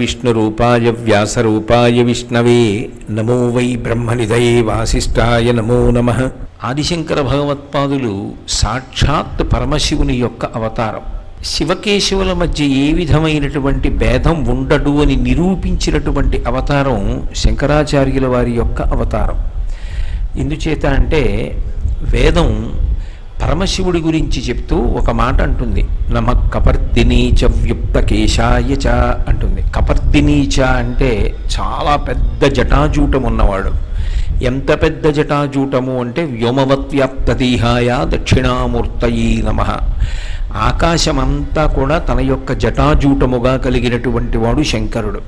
విష్ణురూపాయ వ్యాసరూపాయ విష్ణవే నమో వై బ్రహ్మనిధయే వాసిష్ఠాయ నమో నమః. ఆదిశంకర భగవత్పాదులు సాక్షాత్ పరమశివుని యొక్క అవతారం. శివకేశవుల మధ్య ఏ విధమైనటువంటి భేదం ఉండడు అని నిరూపించినటువంటి అవతారం శంకరాచార్యుల వారి యొక్క అవతారం. ఎందుచేత అంటే వేదం పరమశివుడి గురించి చెప్తూ ఒక మాట అంటుంది, నమ కపర్దినీచ వ్యుక్తకేశాయ చ అంటుంది. కపర్దినీచ అంటే చాలా పెద్ద జటాజూటం ఉన్నవాడు. ఎంత పెద్ద జటాజూటము అంటే వ్యోమవత్వ్యాప్తదేహాయ దక్షిణామూర్తయీ నమః. ఆకాశమంతా కూడా తన యొక్క జటాజూటముగా కలిగినటువంటి వాడు శంకరుడు.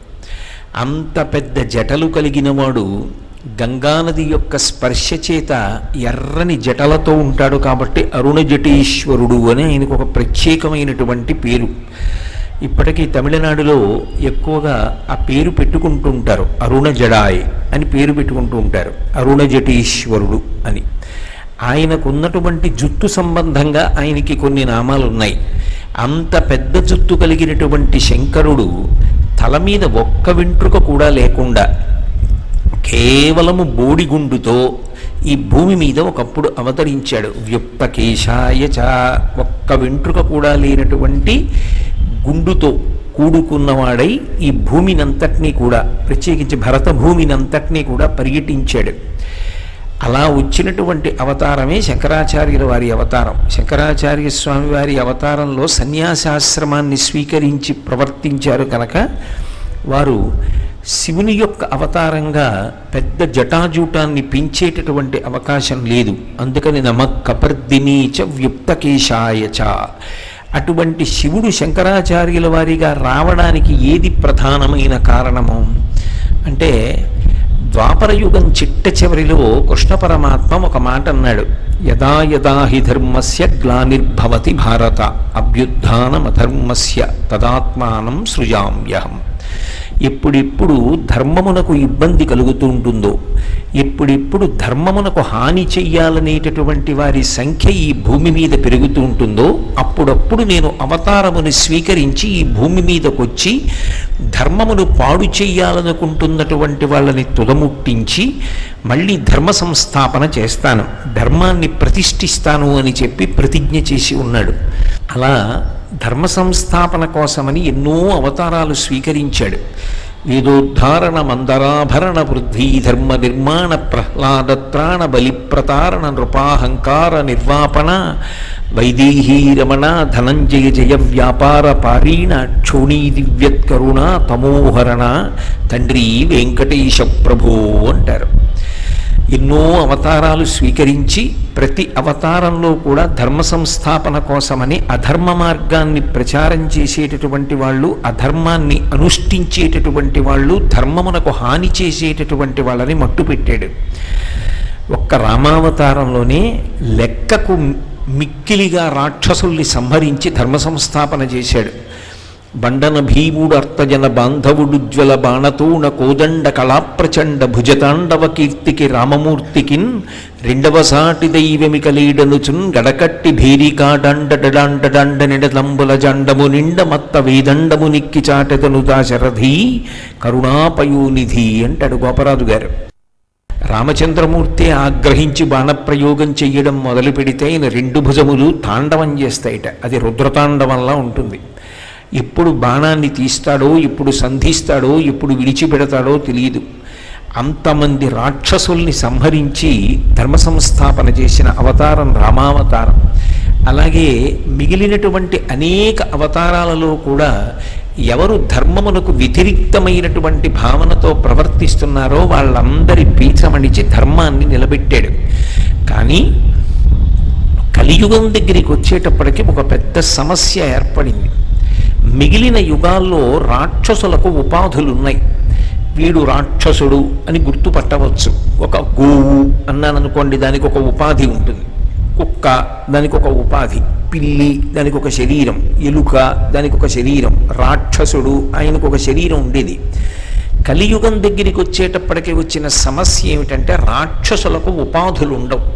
అంత పెద్ద జటలు కలిగినవాడు గంగానది యొక్క స్పర్శ చేత ఎర్రని జటలతో ఉంటాడు కాబట్టి అరుణజటీశ్వరుడు అని ఆయనకు ఒక ప్రత్యేకమైనటువంటి పేరు. ఇప్పటికీ తమిళనాడులో ఎక్కువగా ఆ పేరు పెట్టుకుంటూ ఉంటారు, అరుణజడాయ్ అని పేరు పెట్టుకుంటూ ఉంటారు, అరుణజటీశ్వరుడు అని. ఆయనకున్నటువంటి జుత్తు సంబంధంగా ఆయనకి కొన్ని నామాలు ఉన్నాయి. అంత పెద్ద జుత్తు కలిగినటువంటి శంకరుడు తల మీద ఒక్క వెంట్రుక కూడా లేకుండా కేవలము బోడిగుండుతో ఈ భూమి మీద ఒకప్పుడు అవతరించాడు. వ్యుక్తకేశాయ చ, ఒక్క వెంట్రుక కూడా లేనటువంటి గుండుతో కూడుకున్నవాడై ఈ భూమినంతటినీ కూడా, ప్రత్యేకించి భరత భూమినంతటినీ కూడా పర్యటించాడు. అలా వచ్చినటువంటి అవతారమే శంకరాచార్యుల వారి అవతారం. శంకరాచార్య స్వామి వారి అవతారంలో సన్యాసాశ్రమాన్ని స్వీకరించి ప్రవర్తించారు కనుక వారు శివుని యొక్క అవతారంగా పెద్ద జటాజూటాన్ని పెంచేటటువంటి అవకాశం లేదు. అందుకని నమ కపర్దినీచ వ్యుక్తకేశాయ చ. అటువంటి శివుడు శంకరాచార్యుల వారిగా రావడానికి ఏది ప్రధానమైన కారణము అంటే, ద్వాపరయుగం చిట్ట చివరిలో కృష్ణ పరమాత్మ ఒక మాట అన్నాడు, యదా యదా హి ధర్మస్య గ్లానిర్భవతి భారత అభ్యుత్థానమధర్మస్య తదాత్మానం సృజామ్యహం. ఎప్పుడెప్పుడు ధర్మమునకు ఇబ్బంది కలుగుతుంటుందో, ఎప్పుడెప్పుడు ధర్మమునకు హాని చెయ్యాలనేటటువంటి వారి సంఖ్య ఈ భూమి మీద పెరుగుతూ ఉంటుందో అప్పుడప్పుడు నేను అవతారమును స్వీకరించి ఈ భూమి మీదకొచ్చి ధర్మమును పాడు చెయ్యాలనుకుంటున్నటువంటి వాళ్ళని తుదముట్టించి మళ్ళీ ధర్మ సంస్థాపన చేస్తాను, ధర్మాన్ని ప్రతిష్ఠిస్తాను అని చెప్పి ప్రతిజ్ఞ చేసి ఉన్నాడు. అలా ధర్మ సంస్థాపన కోసమని ఎన్నో అవతారాలు స్వీకరించాడు. వేదోద్ధారణ మందరాభరణ వృద్ధి ధర్మ నిర్మాణ ప్రహ్లాదత్రాణ బలిప్రతారణ నృపాహంకార నిర్వాపణ వైదేహీ రమణ ధనంజయ జయ వ్యాపార పారీణ క్షోణీ దివ్యత్కరుణ తమోహరణ తండ్రి వెంకటేశ ప్రభో అంటారు. ఎన్నో అవతారాలు స్వీకరించి ప్రతి అవతారంలో కూడా ధర్మ సంస్థాపన కోసమని అధర్మ మార్గాన్ని ప్రచారం చేసేటటువంటి వాళ్ళు, అధర్మాన్ని అనుష్ఠించేటటువంటి వాళ్ళు, ధర్మమునకు హాని చేసేటటువంటి వాళ్ళని మట్టుపెట్టాడు. ఒక్క రామావతారంలోనే లెక్కకు మిక్కిలిగా రాక్షసుల్ని సంహరించి ధర్మ సంస్థాపన చేశాడు. బండన భీముడు అర్థజన బాంధవుడుజ్వల బాణతూణ కోదండ కళాప్రచండ భుజతాండవ కీర్తికి రామమూర్తికిన్ రెండవ సాటి దైవమిక లీడనుచున్ గడకట్టి భేరికాడండ నిడతంబుల జండము నిండ మత్త వేదండము నిక్కి చాటెదను దాశరథి కరుణాపయోనిధి అంటాడు గోపరాజు గారు. రామచంద్రమూర్తి ఆగ్రహించి బాణప్రయోగం చెయ్యడం మొదలు పెడితే ఆయన రెండు భుజములు తాండవం చేస్తాయిట. అది రుద్రతాండవంలా ఉంటుంది. ఎప్పుడు బాణాన్ని తీస్తాడో, ఎప్పుడు సంధిస్తాడో, ఎప్పుడు విడిచిపెడతాడో తెలియదు. అంతమంది రాక్షసుల్ని సంహరించి ధర్మ సంస్థాపన చేసిన అవతారం రామావతారం. అలాగే మిగిలినటువంటి అనేక అవతారాలలో కూడా ఎవరు ధర్మమునకు వ్యతిరిక్తమైనటువంటి భావనతో ప్రవర్తిస్తున్నారో వాళ్ళందరి పీచమణిచి ధర్మాన్ని నిలబెట్టాడు. కానీ కలియుగం దగ్గరికి వచ్చేటప్పటికి ఒక పెద్ద సమస్య ఏర్పడింది. మిగిలిన యుగాల్లో రాక్షసులకు ఉపాధులున్నాయి. వీడు రాక్షసుడు అని గుర్తుపట్టవచ్చు. ఒక గోవు అన్నాననుకోండి, దానికి ఒక ఉపాధి ఉంటుంది. కుక్క, దానికి ఒక ఉపాధి. పిల్లి, దానికి ఒక శరీరం. ఎలుక, దానికి ఒక శరీరం. రాక్షసుడు, ఆయనకు ఒక శరీరం ఉండేది. కలియుగం దగ్గరికి వచ్చేటప్పటికి వచ్చిన సమస్య ఏమిటంటే రాక్షసులకు ఉపాధులు ఉండవు.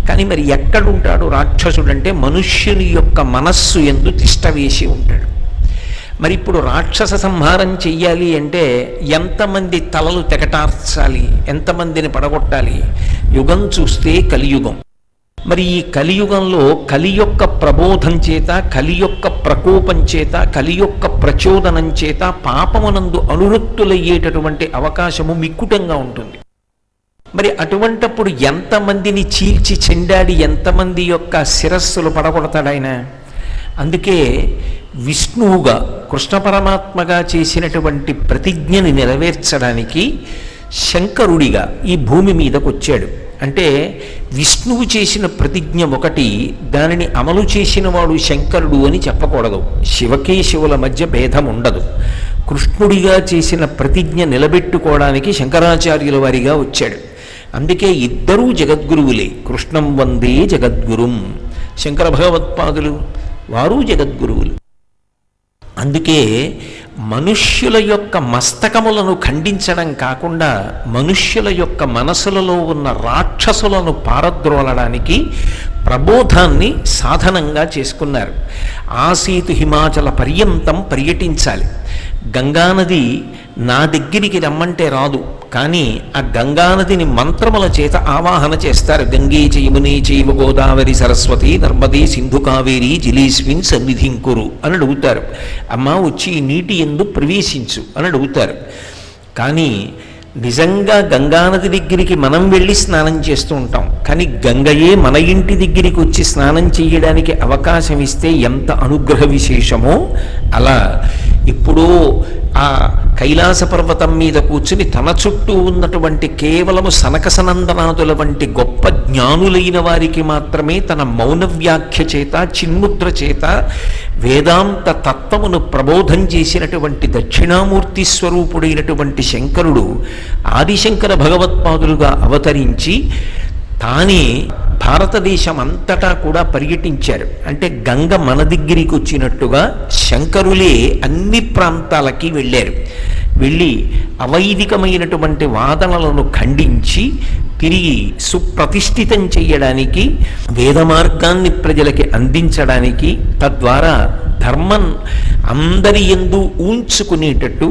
కానీ మరి ఎక్కడుంటాడు రాక్షసుడు అంటే మనుష్యుని యొక్క మనస్సు యందు తిష్ట వేసి ఉంటాడు. మరి ఇప్పుడు రాక్షస సంహారం చెయ్యాలి అంటే ఎంతమంది తలలు తెగటార్చాలి, ఎంతమందిని పడగొట్టాలి? యుగం చూస్తే కలియుగం. మరి ఈ కలియుగంలో కలి యొక్క ప్రబోధం చేత, కలి యొక్క ప్రకోపం చేత, కలి యొక్క ప్రచోదనం చేత పాపమునందు అనురక్తులయ్యేటటువంటి అవకాశము మిక్కుటంగా ఉంటుంది. మరి అటువంటప్పుడు ఎంతమందిని చీల్చి చెండాడి ఎంతమంది యొక్క శిరస్సులు పడగొడతాడు ఆయన? అందుకే విష్ణువుగా, కృష్ణ పరమాత్మగా చేసినటువంటి ప్రతిజ్ఞని నెరవేర్చడానికి శంకరుడిగా ఈ భూమి మీదకు వచ్చాడు. అంటే విష్ణువు చేసిన ప్రతిజ్ఞ ఒకటి, దానిని అమలు చేసిన వాడు శంకరుడు అని చెప్పకూడదు. శివకేశవుల మధ్య భేదం ఉండదు. కృష్ణుడిగా చేసిన ప్రతిజ్ఞ నిలబెట్టుకోవడానికి శంకరాచార్యుల వారిగా వచ్చాడు. అందుకే ఇద్దరూ జగద్గురువులే. కృష్ణం వందే జగద్గురుం. శంకర భగవత్పాదులు వారు జగద్గురువులు. అందుకే మనుష్యుల యొక్క మస్తకములను ఖండించడం కాకుండా మనుష్యుల యొక్క మనసులలో ఉన్న రాక్షసులను పారద్రోలడానికి ప్రబోధాన్ని సాధనంగా చేసుకున్నారు. ఆసీతు హిమాచల పర్యంతం పర్యటించాలి. గంగానది నా దగ్గరికి రమ్మంటే రాదు, కానీ ఆ గంగానదిని మంత్రముల చేత ఆవాహన చేస్తారు. గంగే చయమునే చైవ గోదావరి సరస్వతి నర్మదే సింధు కావేరి జిలీస్మిన్ సన్నిధింకురు అని అడుగుతారు. అమ్మ వచ్చి ఈ నీటి యందు ప్రవేశించు అని అడుగుతారు. కానీ నిజంగా గంగానది దగ్గరికి మనం వెళ్ళి స్నానం చేస్తూ ఉంటాం, కానీ గంగయే మన ఇంటి దగ్గరికి వచ్చి స్నానం చేయడానికి అవకాశం ఇస్తే ఎంత అనుగ్రహ విశేషమో. అలా ఇప్పుడు ఆ కైలాస పర్వతం మీద కూర్చుని తన చుట్టూ ఉన్నటువంటి కేవలము సనకసనందనాదుల వంటి గొప్ప జ్ఞానులైన వారికి మాత్రమే తన మౌన వ్యాఖ్య చేత, చిన్ముద్ర చేత వేదాంత తత్వమును ప్రబోధం చేసినటువంటి దక్షిణామూర్తి స్వరూపుడైనటువంటి శంకరుడు ఆదిశంకర భగవత్పాదులుగా అవతరించి తానే భారతదేశం అంతటా కూడా పర్యటించారు. అంటే గంగ మన దగ్గరికి వచ్చినట్టుగా శంకరులే అన్ని ప్రాంతాలకి వెళ్ళారు. వెళ్ళి అవైదికమైనటువంటి వాదనలను ఖండించి తిరిగి సుప్రతిష్ఠితం చేయడానికి, వేద మార్గాన్ని ప్రజలకి అందించడానికి, తద్వారా ధర్మం అందరి యందు ఊంచుకునేటట్టు,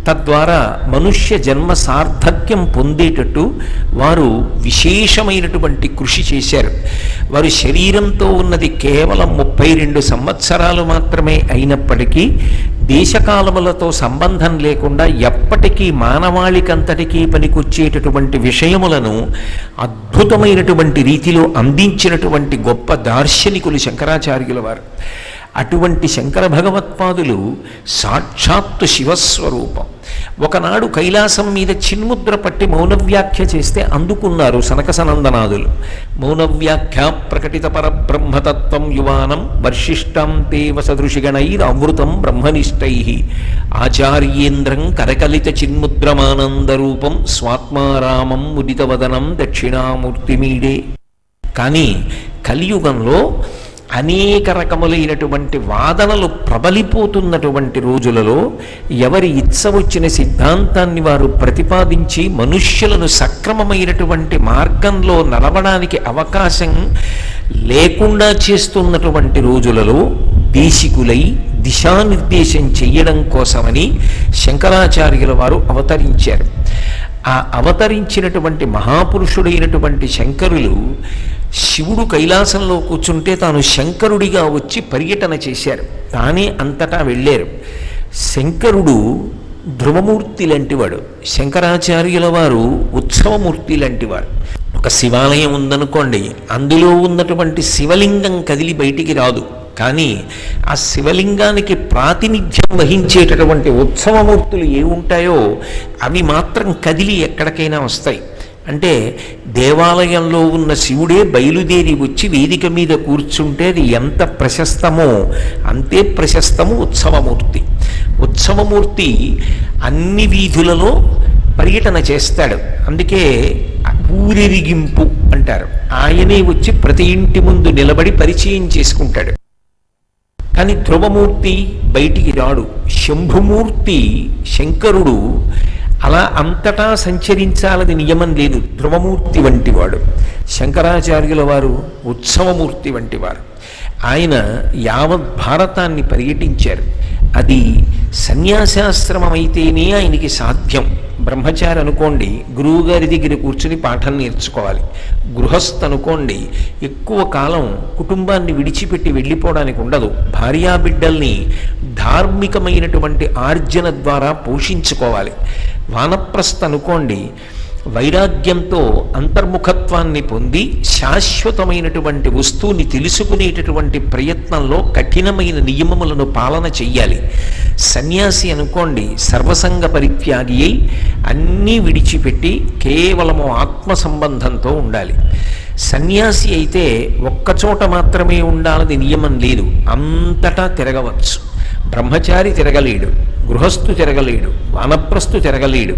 తద్వారా మనుష్య జన్మ సార్థక్యం పొందేటట్టు వారు విశేషమైనటువంటి కృషి చేశారు. వారు శరీరంతో ఉన్నది కేవలం 32 సంవత్సరాలు మాత్రమే అయినప్పటికీ దేశకాలములతో సంబంధం లేకుండా ఎప్పటికీ మానవాళికంతటికీ పనికొచ్చేటటువంటి విషయములను అద్భుతమైనటువంటి రీతిలో అందించినటువంటి గొప్ప దార్శనికులు శంకరాచార్యుల వారు. అటువంటి శంకర భగవత్పాదులు సాక్షాత్తు శివస్వరూపం. ఒకనాడు కైలాసం మీద చిన్ముద్ర పట్టి మౌనవ్యాఖ్య చేస్తే అందుకున్నారు సనకసనందనాదులు. మౌనవ్యాఖ్య ప్రకటిత పరబ్రహ్మతత్వం యువానం వర్షిష్టం తేవ సదృశిగణైర్ అమృతం బ్రహ్మనిష్టై ఆచార్యేంద్రం కరకలిత చిన్ముద్రమానందరూపం స్వాత్మారామం ముదితవదనం దక్షిణామూర్తిమీడే. కానీ కలియుగంలో అనేక రకములైనటువంటి వాదనలు ప్రబలిపోతున్నటువంటి రోజులలో ఎవరి ఇచ్చ వచ్చిన సిద్ధాంతాన్ని వారు ప్రతిపాదించి మనుష్యులను సక్రమమైనటువంటి మార్గంలో నడవడానికి అవకాశం లేకుండా చేస్తున్నటువంటి రోజులలో దేశికులై దిశానిర్దేశం చెయ్యడం కోసమని శంకరాచార్యుల వారు అవతరించారు. ఆ అవతరించినటువంటి మహాపురుషుడైనటువంటి శంకరులు శివుడు కైలాసంలో కూర్చుంటే తాను శంకరుడిగా వచ్చి పర్యటన చేశారు. తానే అంతటా వెళ్ళారు. శంకరుడు ధ్రువమూర్తి లాంటివాడు, శంకరాచార్యుల వారు ఉత్సవమూర్తి లాంటివారు. ఒక శివాలయం ఉందనుకోండి, అందులో ఉన్నటువంటి శివలింగం కదిలి బయటికి రాదు, కానీ ఆ శివలింగానికి ప్రాతినిధ్యం వహించేటటువంటి ఉత్సవమూర్తులు ఏ ఉంటాయో అవి మాత్రం కదిలి ఎక్కడికైనా వస్తాయి. అంటే దేవాలయంలో ఉన్న శివుడే బయలుదేరి వచ్చి వేదిక మీద కూర్చుంటే అది ఎంత ప్రశస్తమో అంతే ప్రశస్తము ఉత్సవమూర్తి. ఉత్సవమూర్తి అన్ని వీధులలో పర్యటన చేస్తాడు. అందుకే ఊరేగింపు అంటారు. ఆయనే వచ్చి ప్రతి ఇంటి ముందు నిలబడి పరిచయం చేసుకుంటాడు. కానీ ధ్రువమూర్తి బయటికి రాడు. శంభుమూర్తి శంకరుడు అలా అంతటా సంచరించాలని నియమం లేదు. ధ్రువమూర్తి వంటివాడు. శంకరాచార్యుల వారు ఉత్సవమూర్తి వంటివారు. ఆయన యావత్ భారతాన్ని పర్యటించారు. అది సన్యాసాశ్రమం అయితేనే ఆయనకి సాధ్యం. బ్రహ్మచారి అనుకోండి గురువుగారి దగ్గర కూర్చుని పాఠం నేర్చుకోవాలి. గృహస్థ అనుకోండి ఎక్కువ కాలం కుటుంబాన్ని విడిచిపెట్టి వెళ్ళిపోవడానికి ఉండదు. భార్యాబిడ్డల్ని ధార్మికమైనటువంటి ఆర్జన ద్వారా పోషించుకోవాలి. వానప్రస్థ అనుకోండి వైరాగ్యంతో అంతర్ముఖత్వాన్ని పొంది శాశ్వతమైనటువంటి వస్తువుని తెలుసుకునేటటువంటి ప్రయత్నంలో కఠినమైన నియమములను పాలన చెయ్యాలి. సన్యాసి అనుకోండి సర్వసంగ పరిత్యాగి అయి అన్నీ విడిచిపెట్టి కేవలము ఆత్మ సంబంధంతో ఉండాలి. సన్యాసి అయితే ఒక్కచోట మాత్రమే ఉండాలని నియమం లేదు, అంతటా తిరగవచ్చు. బ్రహ్మచారి తిరగలేడు, గృహస్థు తిరగలేడు, వానప్రస్థు తిరగలేడు.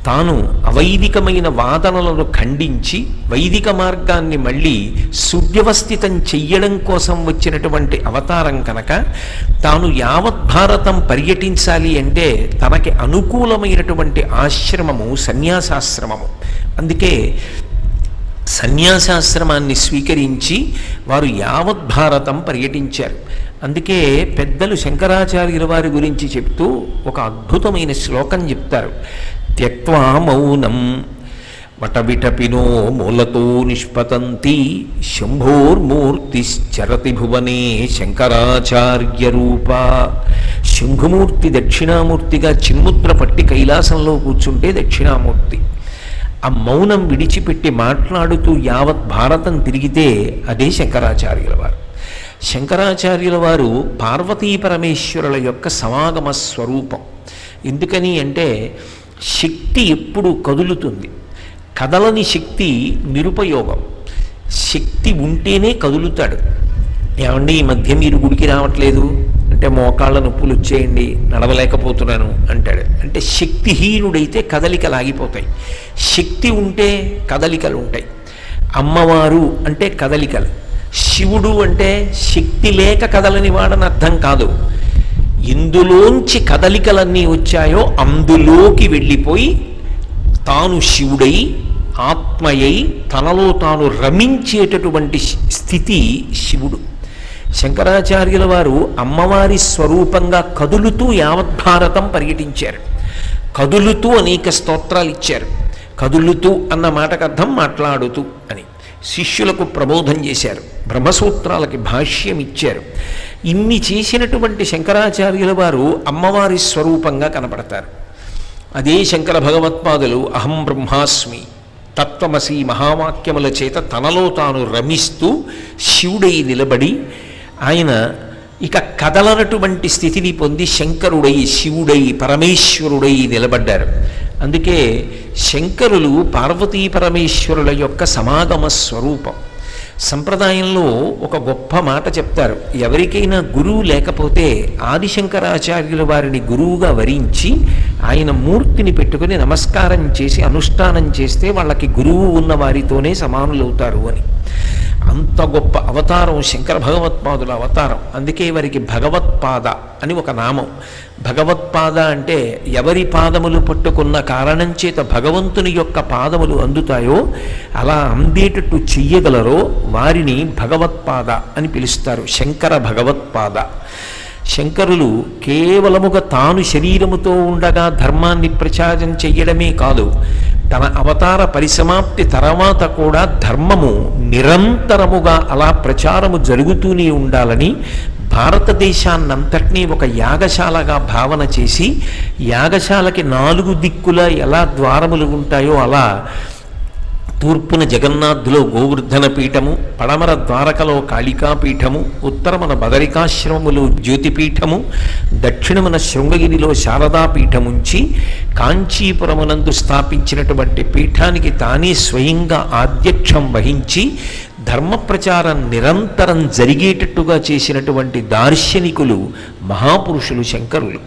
తాను అవైదికమైన వాదనలను ఖండించి వైదిక మార్గాన్ని మళ్ళీ సువ్యవస్థితం చెయ్యడం కోసం వచ్చినటువంటి అవతారం కనుక తాను యావత్ భారతం పర్యటించాలి అంటే తనకి అనుకూలమైనటువంటి ఆశ్రమము సన్యాసాశ్రమము. అందుకే సన్యాసాశ్రమాన్ని స్వీకరించి వారు యావత్ భారతం పర్యటించారు. అందుకే పెద్దలు శంకరాచార్యుల వారి గురించి చెప్తూ ఒక అద్భుతమైన శ్లోకం చెప్తారు. త్యక్వా మౌనం వటవిటపినో మూలతో నిష్పతంతి శంభోర్మూర్తిశ్చరతి భువనే శంకరాచార్య రూప. శంభుమూర్తి దక్షిణామూర్తిగా చిన్ముద్ర పట్టి కైలాసంలో కూర్చుంటే దక్షిణామూర్తి. ఆ మౌనం విడిచిపెట్టి మాట్లాడుతూ యావత్ భారతం తిరిగితే అదే శంకరాచార్యుల వారు. శంకరాచార్యుల వారు పార్వతీ పరమేశ్వరుల యొక్క సమాగమ స్వరూపం. ఎందుకని అంటే శక్తి ఎప్పుడు కదులుతుంది, కదలని శక్తి నిరుపయోగం. శక్తి ఉంటేనే కదులుతాడు. ఏమండి ఈ మధ్య మీరు గుడికి రావట్లేదు అంటే మోకాళ్ళ నొప్పులు వచ్చేయండి నడవలేకపోతున్నాను అంటాడు. అంటే శక్తిహీనుడైతే కదలికలు ఆగిపోతాయి. శక్తి ఉంటే కదలికలు ఉంటాయి. అమ్మవారు అంటే కదలికలు, శివుడు అంటే శక్తి లేక కదలని వాడని అర్థం కాదు. ఎందులోంచి కదలికలన్నీ వచ్చాయో అందులోకి వెళ్ళిపోయి తాను శివుడై ఆత్మయై తనలో తాను రమించేటటువంటి స్థితి శివుడు. శంకరాచార్యుల వారు అమ్మవారి స్వరూపంగా కదులుతూ యావద్భారతం పర్యటించారు. కదులుతూ అనేక స్తోత్రాలు ఇచ్చారు. కదులుతూ అన్న మాటకు అర్థం మాట్లాడుతూ అని. శిష్యులకు ప్రబోధం చేశారు, బ్రహ్మసూత్రాలకి భాష్యం ఇచ్చారు. ఇన్ని చేసినటువంటి శంకరాచార్యుల వారు అమ్మవారి స్వరూపంగా కనపడతారు. అదే శంకర భగవత్పాదులు అహం బ్రహ్మాస్మి తత్వమసి మహావాక్యముల చేత తనలో తాను రమిస్తూ శివుడై నిలబడి ఆయన ఇక కదలనటువంటి స్థితిని పొంది శంకరుడై శివుడై పరమేశ్వరుడై నిలబడ్డారు. అందుకే శంకరులు పార్వతీ పరమేశ్వరుల యొక్క సమాగమ స్వరూపం. సంప్రదాయంలో ఒక గొప్ప మాట చెప్తారు. ఎవరికైనా గురువు లేకపోతే ఆదిశంకరాచార్యుల వారిని గురువుగా వరించి ఆయన మూర్తిని పెట్టుకుని నమస్కారం చేసి అనుష్ఠానం చేస్తే వాళ్ళకి గురువు ఉన్న వారితోనే సమానులవుతారు అని. అంత గొప్ప అవతారం శంకర భగవత్పాదుల అవతారం. అందుకే వారికి భగవత్పాద అని ఒక నామం. భగవత్పాద అంటే ఎవరి పాదములు పట్టుకున్న కారణం చేత భగవంతుని యొక్క పాదములు అందుతాయో అలా అందేటట్టు చెయ్యగలరో వారిని భగవత్పాద అని పిలుస్తారు. శంకర భగవత్పాద. శంకరులు కేవలముగా తాను శరీరముతో ఉండగా ధర్మాన్ని ప్రచారం చెయ్యడమే కాదు, తన అవతార పరిసమాప్తి తర్వాత కూడా ధర్మము నిరంతరముగా అలా ప్రచారము జరుగుతూనే ఉండాలని భారతదేశాన్నంతటినీ ఒక యాగశాలగా భావన చేసి యాగశాలకి 4 దిక్కులా ఎలా ద్వారములు ఉంటాయో అలా తూర్పున జగన్నాథులో గోవర్ధన పీఠము, పడమర ద్వారకలో కాళికాపీఠము, ఉత్తరమున బదరికాశ్రమములు జ్యోతిపీఠము, దక్షిణమున శృంగగిరిలో శారదాపీఠముంచి కాంచీపురమునందు స్థాపించినటువంటి పీఠానికి తానే స్వయంగా ఆధ్యక్షం వహించి ధర్మ ప్రచారం నిరంతరం జరిగేటట్టుగా చేసినటువంటి దార్శనికులు మహాపురుషులు శంకరులు.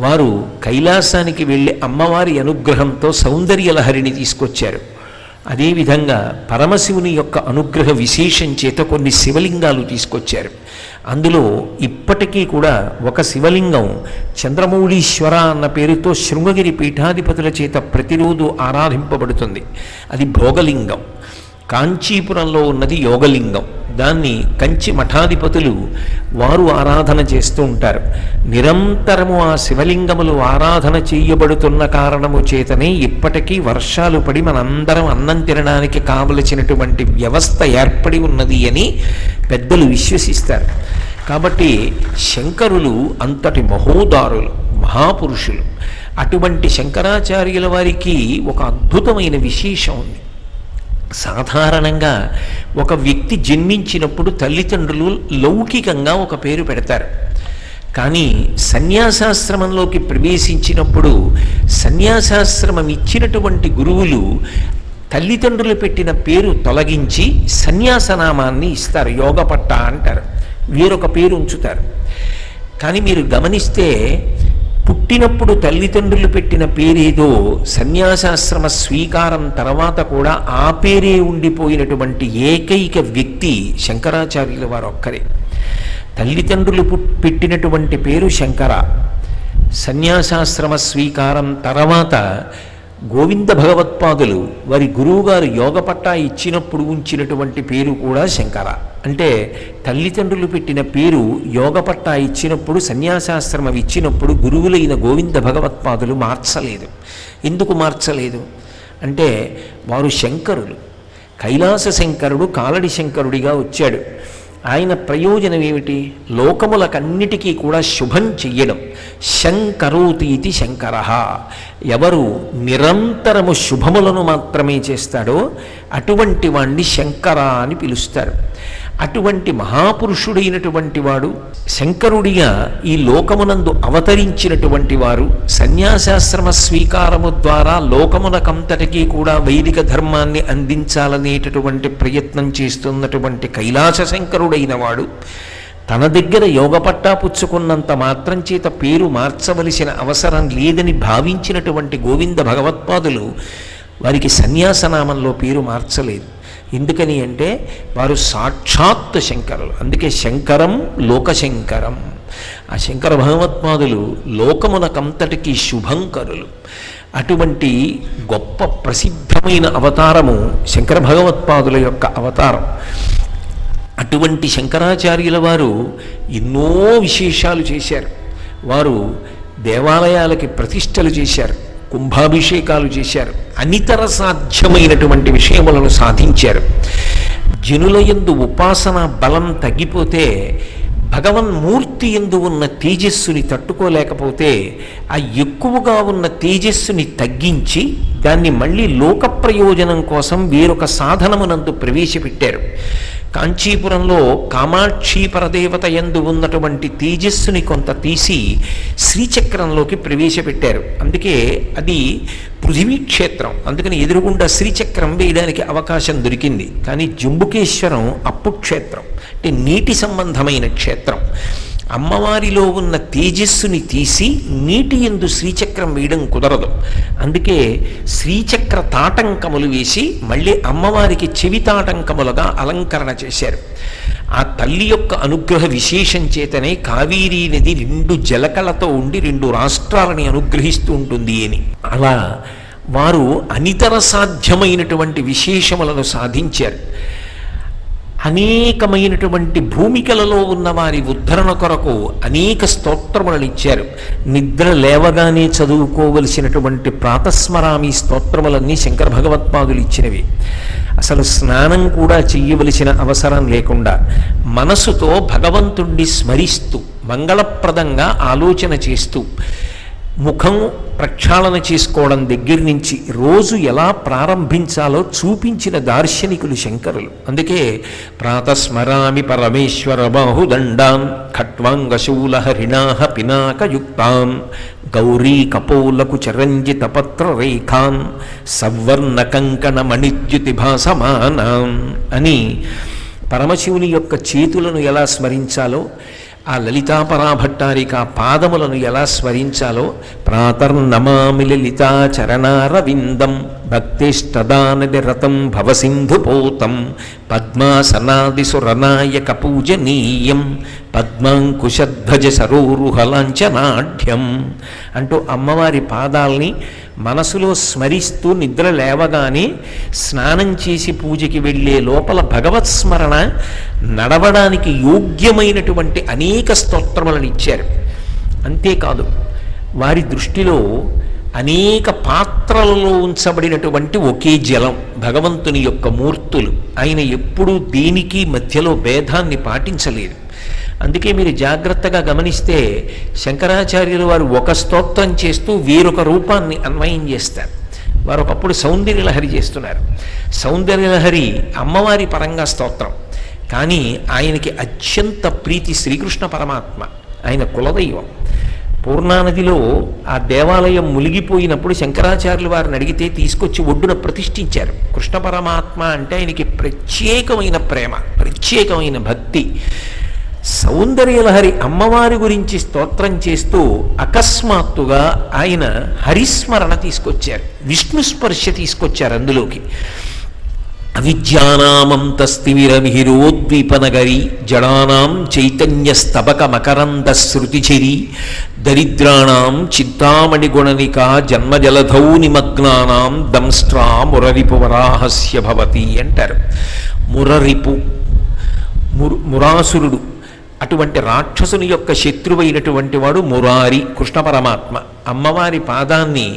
వారు కైలాసానికి వెళ్ళి అమ్మవారి అనుగ్రహంతో సౌందర్యలహరిని తీసుకొచ్చారు. అదేవిధంగా పరమశివుని యొక్క అనుగ్రహ విశేషం చేత కొన్ని శివలింగాలు తీసుకొచ్చారు. అందులో ఇప్పటికీ కూడా ఒక శివలింగం చంద్రమౌళీశ్వర అన్న పేరుతో శృంగగిరి పీఠాధిపతుల చేత ప్రతిరోజు ఆరాధింపబడుతుంది. అది భోగలింగం. కాంచీపురంలో ఉన్నది యోగలింగం. దాన్ని కంచి మఠాధిపతులు వారు ఆరాధన చేస్తూ ఉంటారు. నిరంతరము ఆ శివలింగములు ఆరాధన చేయబడుతున్న కారణము చేతనే ఇప్పటికీ వర్షాలు పడి మనందరం అన్నం తినడానికి కావలసినటువంటి వ్యవస్థ ఏర్పడి ఉన్నది అని పెద్దలు విశ్వసిస్తారు. కాబట్టి శంకరులు అంతటి మహోదారులు, మహాపురుషులు. అటువంటి శంకరాచార్యుల వారికి ఒక అద్భుతమైన విశేషం ఉంది. సాధారణంగా ఒక వ్యక్తి జన్మించినప్పుడు తల్లిదండ్రులు లౌకికంగా ఒక పేరు పెడతారు. కానీ సన్యాసాశ్రమంలోకి ప్రవేశించినప్పుడు సన్యాసాశ్రమం ఇచ్చినటువంటి గురువులు తల్లిదండ్రులు పెట్టిన పేరు తొలగించి సన్యాసనామాన్ని ఇస్తారు. యోగపట్ట అంటారు, వేరొక పేరు ఉంచుతారు. కానీ మీరు గమనిస్తే పుట్టినప్పుడు తల్లిదండ్రులు పెట్టిన పేరేదో సన్యాసాశ్రమ స్వీకారం తర్వాత కూడా ఆ పేరే ఉండిపోయినటువంటి ఏకైక వ్యక్తి శంకరాచార్యుల వారు ఒక్కరే. తల్లిదండ్రులు పెట్టినటువంటి పేరు శంకర. సన్యాసాశ్రమ స్వీకారం తర్వాత గోవింద భగవత్పాదులు వారి గురువుగారు యోగపట్టా ఇచ్చినప్పుడు ఉంచినటువంటి పేరు కూడా శంకర. అంటే తల్లిదండ్రులు పెట్టిన పేరు యోగపట్టా ఇచ్చినప్పుడు, సన్యాసాశ్రమం ఇచ్చినప్పుడు గురువులైన గోవింద భగవత్పాదులు మార్చలేదు. ఎందుకు మార్చలేదు అంటే వారు శంకరులు. కైలాస శంకరుడు కాలడి శంకరుడిగా వచ్చాడు. ఆయన ప్రయోజనం ఏమిటి? లోకములకన్నిటికీ కూడా శుభం చెయ్యడం. శంకరోతి ఇది శంకర. ఎవరు నిరంతరము శుభములను మాత్రమే చేస్తాడో అటువంటి వాణ్ణి శంకర అని పిలుస్తారు. అటువంటి మహాపురుషుడైనటువంటి వాడు శంకరుడిగా ఈ లోకమునందు అవతరించినటువంటి వారు సన్యాసాశ్రమ స్వీకారము ద్వారా లోకమునకంతటికీ కూడా వైదిక ధర్మాన్ని అందించాలనేటటువంటి ప్రయత్నం చేస్తున్నటువంటి కైలాస శంకరుడైన వాడు తన దగ్గర యోగపట్టా పుచ్చుకున్నంత మాత్రం చేత పేరు మార్చవలసిన అవసరం లేదని భావించినటువంటి గోవింద భగవత్పాదులు వారికి సన్యాసనామంలో పేరు మార్చలేదు. ఎందుకని అంటే వారు సాక్షాత్ శంకరులు. అందుకే శంకరం లోకశంకరం. ఆ శంకర భగవత్పాదులు లోకమునకంతటికీ శుభంకరులు. అటువంటి గొప్ప ప్రసిద్ధమైన అవతారము శంకర భగవత్పాదుల యొక్క అవతారం. అటువంటి శంకరాచార్యుల వారు ఎన్నో విశేషాలు చేశారు. వారు దేవాలయాలకి ప్రతిష్టలు చేశారు, కుంభాభిషేకాలు చేశారు, అనితర సాధ్యమైనటువంటి విషయములను సాధించారు. జనుల యందు ఉపాసన బలం తగ్గిపోతే, భగవన్మూర్తి యందు ఉన్న తేజస్సుని తట్టుకోలేకపోతే ఆ ఎక్కువగా ఉన్న తేజస్సుని తగ్గించి దాన్ని మళ్ళీ లోక ప్రయోజనం కోసం వేరొక సాధనమునందు ప్రవేశపెట్టారు. కాంచీపురంలో కామాక్షి పరదేవత యందు ఉన్నటువంటి తేజస్సుని కొంత తీసి శ్రీచక్రంలోకి ప్రవేశపెట్టారు. అందుకే అది పృథివీ క్షేత్రం. అందుకని ఎదురుగుండా శ్రీచక్రం వేయడానికి అవకాశం దొరికింది. కానీ జంబుకేశ్వరం అప్పు క్షేత్రం, అంటే నీటి సంబంధమైన క్షేత్రం. అమ్మవారిలో ఉన్న తేజస్సుని తీసి నీటి యందు శ్రీచక్రం వేయడం కుదరదు. అందుకే శ్రీచక్ర తాటంకములు వేసి మళ్ళీ అమ్మవారికి చెవి తాటంకములుగా అలంకరణ చేశారు. ఆ తల్లి యొక్క అనుగ్రహ విశేషం చేతనే కావేరీ నది 2 జలకలతో ఉండి 2 రాష్ట్రాలని అనుగ్రహిస్తూ ఉంటుంది అని. అలా వారు అనితర సాధ్యమైనటువంటి విశేషములను సాధించారు. అనేకమైనటువంటి భూమికలలో ఉన్న వారి ఉద్ధరణ కొరకు అనేక స్తోత్రములను ఇచ్చారు. నిద్ర లేవగానే చదువుకోవలసినటువంటి ప్రాతస్మరామి స్తోత్రములన్నీ శంకర భగవత్పాదులు ఇచ్చినవి. అసలు స్నానం కూడా చెయ్యవలసిన అవసరం లేకుండా మనసుతో భగవంతుణ్ణి స్మరిస్తూ మంగళప్రదంగా ఆలోచన చేస్తూ ముఖం ప్రక్షాళన చేసుకోవడం దగ్గర నుంచి రోజు ఎలా ప్రారంభించాలో చూపించిన దార్శనికులు శంకరులు. అందుకే ప్రాతస్మరామి పరమేశ్వర బాహుదండాన్ ఖట్వాంగశూల హరిణాహ పినాకయుక్తాం గౌరీ కపోలకు చరంజిత పత్ర రేఖాన్ సవర్ణ కంకణ మణిద్యుతి భాసమానాం అని పరమశివుని యొక్క చేతులను ఎలా స్మరించాలో, ఆ లలితాపరాభట్టారిక పాదములను ఎలా స్మరించాలో, ప్రాతర్నమామి లలితా చరణారవిందం భక్తిష్టదాననిరతం భవసింధుపోతం పద్మాసనాదిసురనాయక పూజనీయం పద్మాంకుశధ్వజ సరోరుహలాంఛనాఢ్యం అంటూ అమ్మవారి పాదాల్ని మనసులో స్మరిస్తూ నిద్ర లేవగానే స్నానం చేసి పూజకి వెళ్ళే లోపల భగవత్ స్మరణ నడవడానికి యోగ్యమైనటువంటి అనేక స్తోత్రములను ఇచ్చారు. అంతేకాదు, వారి దృష్టిలో అనేక పాత్రలలో ఉంచబడినటువంటి ఒకే జలం భగవంతుని యొక్క మూర్తులు. ఆయన ఎప్పుడూ దేనికి మధ్యలో భేదాన్ని పాటించలేదు. అందుకే మీరు జాగ్రత్తగా గమనిస్తే శంకరాచార్యులు వారు ఒక స్తోత్రం చేస్తూ వేరొక రూపాన్ని అన్వయం చేస్తారు. వారు ఒకప్పుడు సౌందర్యలహరి చేస్తున్నారు. సౌందర్యలహరి అమ్మవారి పరంగా స్తోత్రం, కానీ ఆయనకి అత్యంత ప్రీతి శ్రీకృష్ణ పరమాత్మ, ఆయన కులదైవం. పూర్ణానదిలో ఆ దేవాలయం మునిగిపోయినప్పుడు శంకరాచార్యులు వారిని అడిగితే తీసుకొచ్చి ఒడ్డున ప్రతిష్ఠించారు. కృష్ణ పరమాత్మ అంటే ఆయనకి ప్రత్యేకమైన ప్రేమ, ప్రత్యేకమైన భక్తి. సౌందర్యలహరి అమ్మవారి గురించి స్తోత్రం చేస్తూ అకస్మాత్తుగా ఆయన హరిస్మరణ తీసుకొచ్చారు, విష్ణు స్పర్శ తీసుకొచ్చారు అందులోకి. అవిద్యానామంతస్తిమిరమిహిరోద్వీపనగరి జడానాం చైతన్యస్తబక మకరంద శృతిచిరి దరిద్రాణం చింతామణిగుణనిక జన్మజలధౌ నిమగ్నానాం దంస్ట్రా మురరిపు వరాహస్య భవతి అంటారు. మురరిపు, మురాసురుడు, అటువంటి రాక్షసుని యొక్క శత్రువైనటువంటి వాడు మురారి కృష్ణ పరమాత్మ. అమ్మవారి పాదాన్ని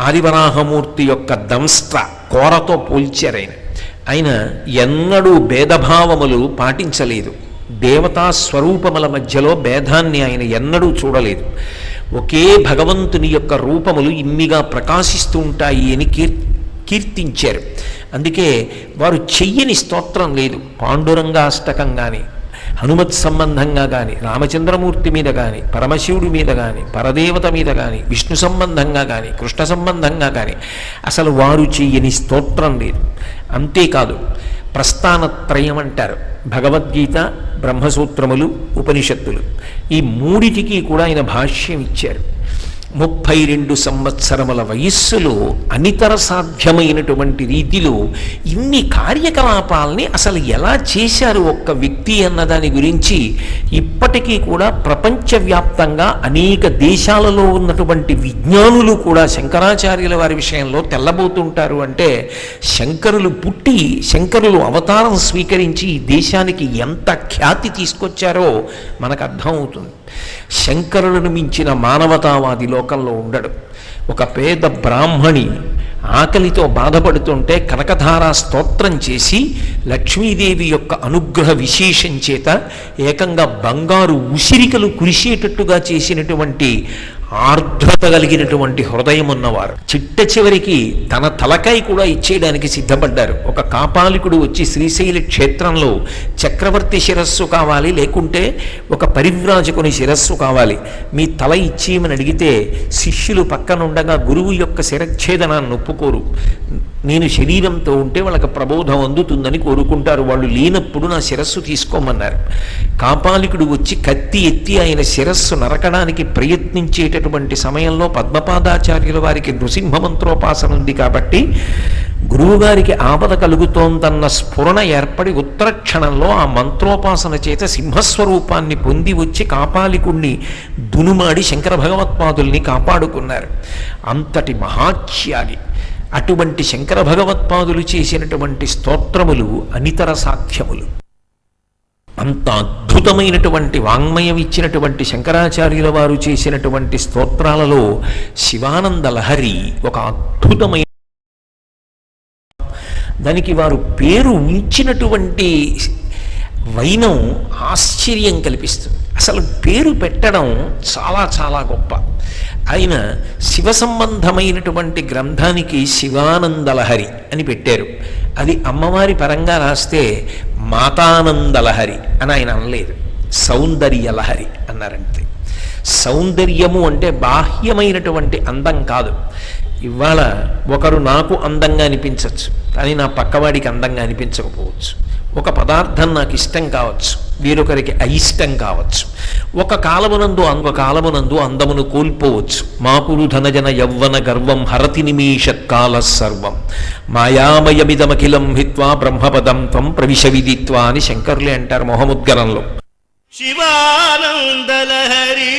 ఆదివరాహమూర్తి యొక్క దంస్ట్ర కోరతో పోల్చారు. ఆయన ఎన్నడూ భేదభావములు పాటించలేదు. దేవతా స్వరూపముల మధ్యలో భేదాన్ని ఆయన ఎన్నడూ చూడలేదు. ఒకే భగవంతుని యొక్క రూపములు ఇన్నిగా ప్రకాశిస్తూ ఉంటాయి అని కీర్తించారు. అందుకే వారు చెయ్యని స్తోత్రం లేదు. పాండురంగాష్టకం కానీ, హనుమత్ సంబంధంగా కానీ, రామచంద్రమూర్తి మీద కానీ, పరమశివుడి మీద కానీ, పరదేవత మీద కానీ, విష్ణు సంబంధంగా కానీ, కృష్ణ సంబంధంగా కానీ అసలు వారు చెయ్యని స్తోత్రం లేదు. అంతేకాదు, ప్రస్థానత్రయం అంటారు. భగవద్గీత, బ్రహ్మసూత్రములు, ఉపనిషత్తులు, ఈ మూడిటికి కూడా ఆయన భాష్యం ఇచ్చారు. 32 సంవత్సరముల వయస్సులో అనితర సాధ్యమైనటువంటి రీతిలో ఇన్ని కార్యకలాపాలని అసలు ఎలా చేశారు ఒక్క వ్యక్తి అన్నదాని గురించి ఇప్పటికీ కూడా ప్రపంచవ్యాప్తంగా అనేక దేశాలలో ఉన్నటువంటి విజ్ఞానులు కూడా శంకరాచార్యుల వారి విషయంలో తెల్లబోతుంటారు. అంటే శంకరులు పుట్టి, శంకరులు అవతారం స్వీకరించి ఈ దేశానికి ఎంత ఖ్యాతి తీసుకొచ్చారో మనకు అర్థమవుతుంది. శంకరులను మించిన మానవతావాది లోకంలో ఉండడు. ఒక పేద బ్రాహ్మణి ఆకలితో బాధపడుతుంటే కనకధారా స్తోత్రం చేసి లక్ష్మీదేవి యొక్క అనుగ్రహ విశేషం చేత ఏకంగా బంగారు ఉసిరికలు కురిసేటట్టుగా చేసినటువంటి ఆర్ద్రత కలిగినటువంటి హృదయం ఉన్నవారు చిట్ట చివరికి తన తలకాయ కూడా ఇచ్చేయడానికి సిద్ధపడ్డారు. ఒక కాపాలికుడు వచ్చి శ్రీశైల క్షేత్రంలో చక్రవర్తి శిరస్సు కావాలి, లేకుంటే ఒక పరివ్రాజకుని శిరస్సు కావాలి, మీ తల ఇచ్చేయమని అడిగితే శిష్యులు పక్కనుండగా గురువు యొక్క శిరచ్ఛేదనాన్ని ఒప్పుకోరు. నేను శరీరంతో ఉంటే వాళ్ళకి ప్రబోధం అందుతుందని కోరుకుంటారు. వాళ్ళు లేనప్పుడు నా శిరస్సు తీసుకోమన్నారు. కాపాలికుడు వచ్చి కత్తి ఎత్తి ఆయన శిరస్సు నరకడానికి ప్రయత్నించేటటువంటి సమయంలో పద్మపాదాచార్యుల వారికి నృసింహ మంత్రోపాసన ఉంది కాబట్టి గురువుగారికి ఆపద కలుగుతోందన్న స్ఫురణ ఏర్పడి ఉత్తర క్షణంలో ఆ మంత్రోపాసన చేత సింహస్వరూపాన్ని పొంది వచ్చి కాపాలికుణ్ణి దునుమాడి శంకర భగవత్పాదుల్ని కాపాడుకున్నారు. అంతటి మహాత్యాగి. అటువంటి శంకర భగవత్పాదులు చేసినటువంటి స్తోత్రములు అనితర సాధ్యములు. అంత అద్భుతమైనటువంటి వాంగ్మయం ఇచ్చినటువంటి శంకరాచార్యుల వారు చేసినటువంటి స్తోత్రాలలో శివానంద లహరి ఒక అద్భుతమైన, దానికి వారు పేరు ఉంచినటువంటి వైనం ఆశ్చర్యం కల్పిస్తుంది. అసలు పేరు పెట్టడం చాలా చాలా గొప్ప. ఆయన శివ సంబంధమైనటువంటి గ్రంథానికి శివానందలహరి అని పెట్టారు. అది అమ్మవారి పరంగా రాస్తే మాతానందలహరి అని ఆయన అనలేదు, సౌందర్యలహరి అన్నారంతే. సౌందర్యము అంటే బాహ్యమైనటువంటి అందం కాదు. ఇవాళ ఒకరు నాకు అందంగా అనిపించవచ్చు, కానీ నా పక్కవాడికి అందంగా అనిపించకపోవచ్చు. ఒక పదార్థం నాకు ఇష్టం కావచ్చు, వేరొకరికి అయిష్టం కావచ్చు. ఒక కాలమునందు అందమును కోల్పోవచ్చు. మాకురు ధనజన యవ్వన గర్వం హరతి నిమేషత్కాల సర్వం మాయామయమిదమఖిలం హిత్వా బ్రహ్మపదం త్వం ప్రవిశవిదిత్వా అని శంకరులే అంటారు మొహముద్గరంలో. శివానందలహరి